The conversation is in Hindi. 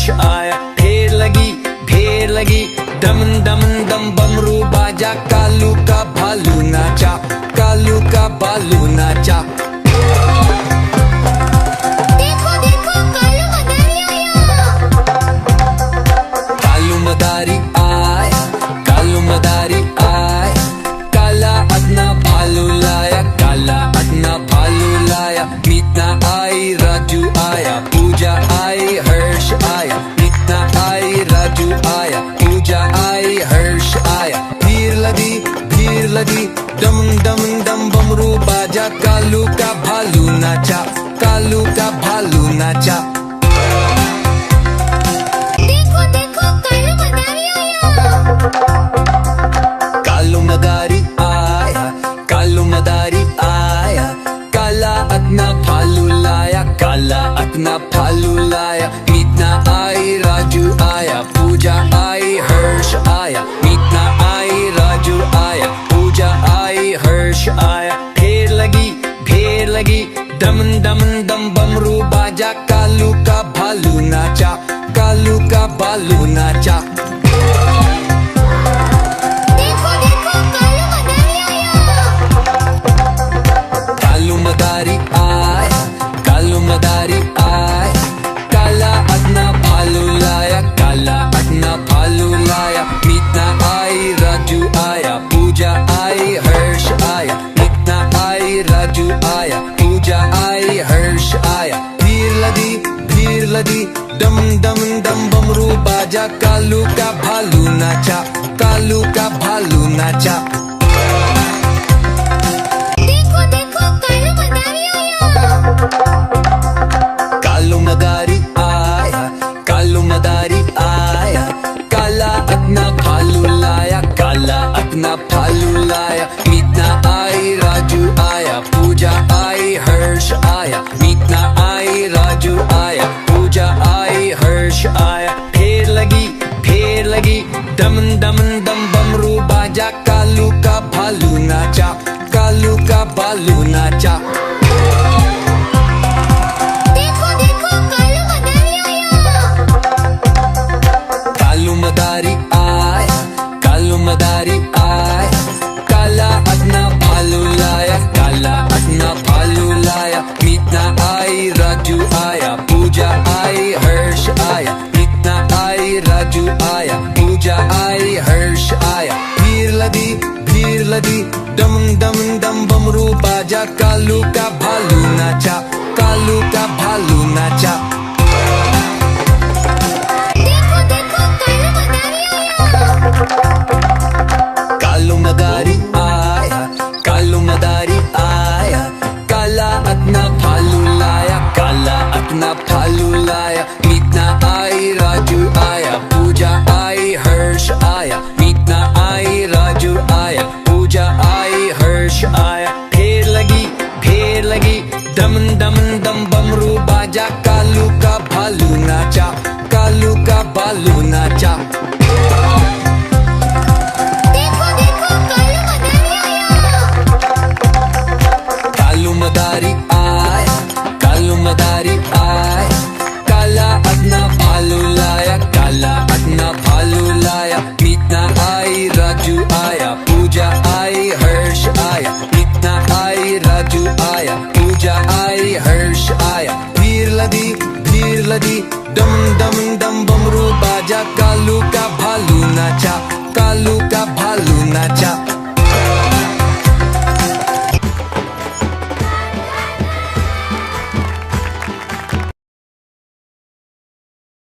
हर्ष आया। ढेर लगी डम डम डम बमरू बाजा, कालू का भालू नाचा, कालू का भालू नाचा। देखो देखो कालू मदारी आया। कालू मदारी आया, कालू मदारी आया, काला अपना भालू लाया, काला अपना भालू लाया। मीतना आई राजू आया, पूजा आई हर्ष आया। मीतना आई राजू आया, पूजा आई हर्ष आया। भीड़ लगी डम डम डम बमरू बाजा, कालू का भालू नाचा, कालू का भालू नाचा। देखो देखो कालू मदारी आया। कालू मदारी आया, कालू मदारी आया, काला अपना भालू लाया, काला अपना भालू लाया। मीतना आई राजू आया, पूजा आई हर्ष आया। मीतना आई राजू आया, पूजा आई हर्ष आया। ढेर लगी डम डम डम बमरू बाजा, कालू का भालू नाचा, कालू का भालू नाचा। देखो देखो कालू मदारी आया। कालू मदारी आया, कालू मदारी आया, काला अपना भालू लाया, काला अपना भालू लाया। मीतना आई राजू आया, पूजा आई हर्ष आया। मीतना आई राजू आया, पूजा आई हर्ष आया। भीड़ लगी डम डम डम बमरू बाजा, कालू का भालू नाचा, कालू का भालू नाचा। देखो देखो कालू मदारी आया। कालू मदारी आया, कालू मदारी आया, काला अपना भालू लाया, काला अपना भालू लाया। मीतना आई राजू आया, पूजा आई हर्ष आया। मीतना आई राजू आया, पूजा आई हर्ष आया। ढेर लगी डम डम डम बमरू बाजा, कालू का भालू नाचा, कालू का भालू नाचा। देखो देखो कालू मदारी आया। कालू मदारी आया, कालू मदारी आया, काला अपना भालू लाया, काला अपना भालू लाया। मीतना आई राजू आया, पूजा आई हर्ष आया। मीतना आई राजू आया, पूजा आई हर्ष आया। भीड़ लगी डम डम डम बमरू बाजा, कालू का भालू नाचा, कालू का भालू नाचा। देखो देखो कालू मदारी आया। कालू मदारी आया, कालू मदारी आया, काला अपना भालू लाया, काला अपना भालू लाया। मीतना आई राजू आया, पूजा आई हर्ष आया। मीतना आई राजू आया, पूजा आई हर्ष आया। ढेर लगी डम डम डम बमरू बाजा, कालू का भालू नाचा, कालू का भालू नाचा। देखो देखो कालू मदारी आया। कालू मदारी आया, कालू मदारी आया, काला अपना भालू लाया, काला अपना भालू लाया। मीतना आई राजू आया, पूजा आई हर्ष आया। मीतना आई राजू आया, पूजा आई हर्ष आया। भीड़ लगी डम डम डम बमरू बाजा, कालू का भालू नाचा, कालू का भालू नाचा।